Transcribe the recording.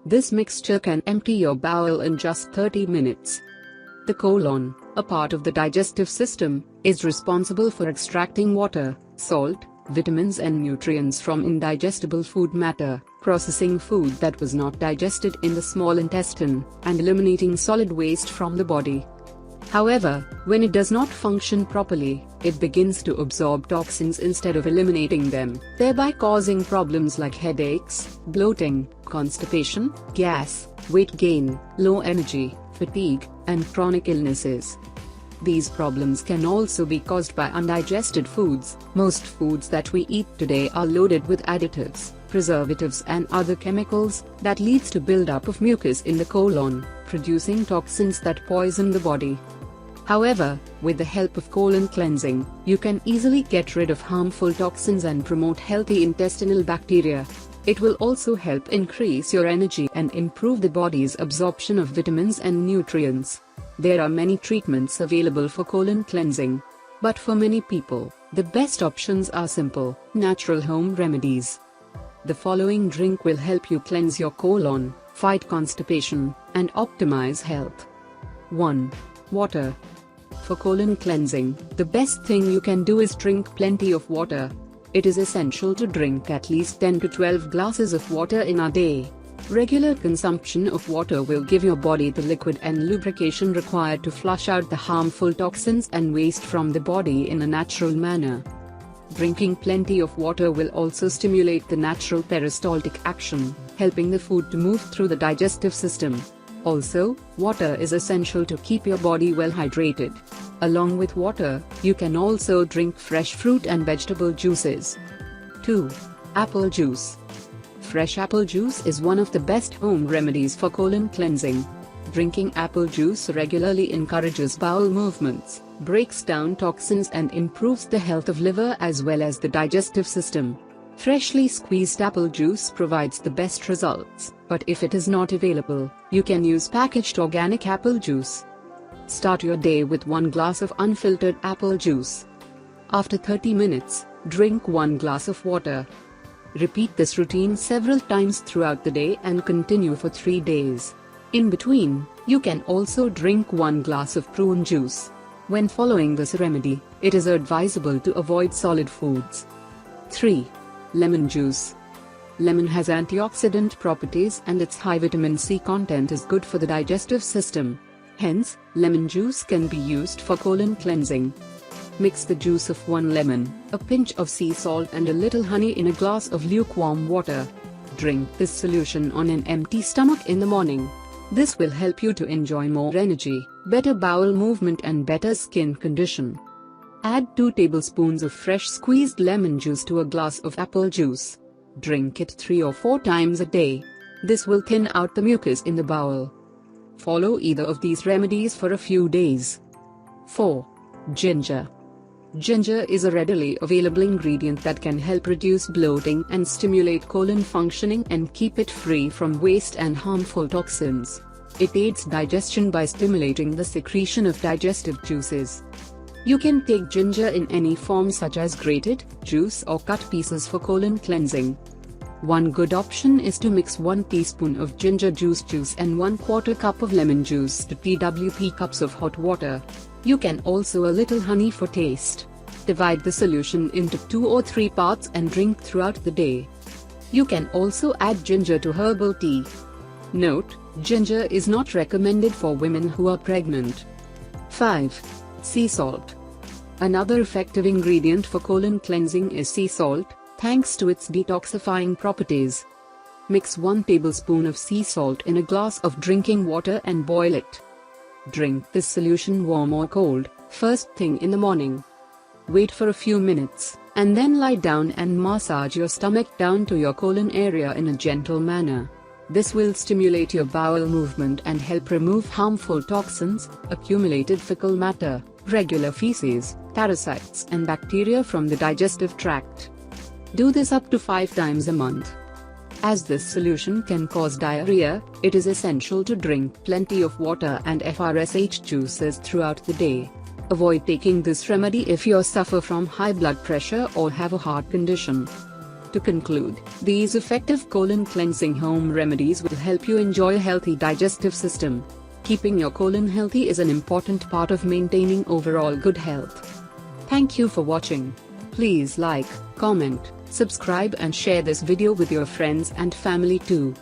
This mixture can empty your bowel in just 30 minutes. The colon, a part of the digestive system, is responsible for extracting water, salt, vitamins and nutrients from indigestible food matter, processing food that was not digested in the small intestine, and eliminating solid waste from the body. However, when it does not function properly, it begins to absorb toxins instead of eliminating them, thereby causing problems like headaches, bloating, constipation, gas, weight gain, low energy, fatigue, and chronic illnesses. These problems can also be caused by undigested foods. Most foods that we eat today are loaded with additives, preservatives and other chemicals that leads to buildup of mucus in the colon, producing toxins that poison the body. However, with the help of colon cleansing, you can easily get rid of harmful toxins and promote healthy intestinal bacteria. It will also help increase your energy and improve the body's absorption of vitamins and nutrients. There are many treatments available for colon cleansing. But for many people, the best options are simple, natural home remedies. The following drink will help you cleanse your colon, fight constipation, and optimize health. 1. Water. For colon cleansing, the best thing you can do is drink plenty of water. It is essential to drink at least 10 to 12 glasses of water in a day. Regular consumption of water will give your body the liquid and lubrication required to flush out the harmful toxins and waste from the body in a natural manner. Drinking plenty of water will also stimulate the natural peristaltic action, helping the food to move through the digestive system. Also, water is essential to keep your body well hydrated. Along with water, you can also drink fresh fruit and vegetable juices. 2. Apple juice. Fresh apple juice is one of the best home remedies for colon cleansing. Drinking apple juice regularly encourages bowel movements, breaks down toxins and improves the health of liver as well as the digestive system. Freshly squeezed apple juice provides the best results, but if it is not available, you can use packaged organic apple juice. Start your day with 1 glass of unfiltered apple juice. After 30 minutes, drink 1 glass of water. Repeat this routine several times throughout the day and continue for 3 days. In between, you can also drink 1 glass of prune juice. When following this remedy, it is advisable to avoid solid foods. 3. Lemon juice. Lemon has antioxidant properties and its high vitamin C content is good for the digestive system. Hence, lemon juice can be used for colon cleansing. Mix the juice of 1 lemon, a pinch of sea salt and a little honey in a glass of lukewarm water. Drink this solution on an empty stomach in the morning. This will help you to enjoy more energy, better bowel movement and better skin condition. Add 2 tablespoons of fresh squeezed lemon juice to a glass of apple juice. Drink it 3 or 4 times a day. This will thin out the mucus in the bowel. Follow either of these remedies for a few days. 4. Ginger. Ginger is a readily available ingredient that can help reduce bloating and stimulate colon functioning and keep it free from waste and harmful toxins. It aids digestion by stimulating the secretion of digestive juices. You can take ginger in any form such as grated, juice or cut pieces for colon cleansing. One good option is to mix 1 teaspoon of ginger juice and 1/4 cup of lemon juice to TWP cups of hot water. You can also a little honey for taste. Divide the solution into 2 or 3 parts and drink throughout the day. You can also add ginger to herbal tea. Note, ginger is not recommended for women who are pregnant. 5. Sea salt. Another effective ingredient for colon cleansing is sea salt, thanks to its detoxifying properties. Mix 1 tablespoon of sea salt in a glass of drinking water and boil it. Drink this solution warm or cold, first thing in the morning. Wait for a few minutes, and then lie down and massage your stomach down to your colon area in a gentle manner. This will stimulate your bowel movement and help remove harmful toxins, accumulated fecal matter, regular feces, parasites and bacteria from the digestive tract. Do this up to 5 times a month. As this solution can cause diarrhea, it is essential to drink plenty of water and FRSH juices throughout the day. Avoid taking this remedy if you suffer from high blood pressure or have a heart condition. To conclude, these effective colon cleansing home remedies will help you enjoy a healthy digestive system. Keeping your colon healthy is an important part of maintaining overall good health. Thank you for watching. Please like, comment, subscribe and share this video with your friends and family too.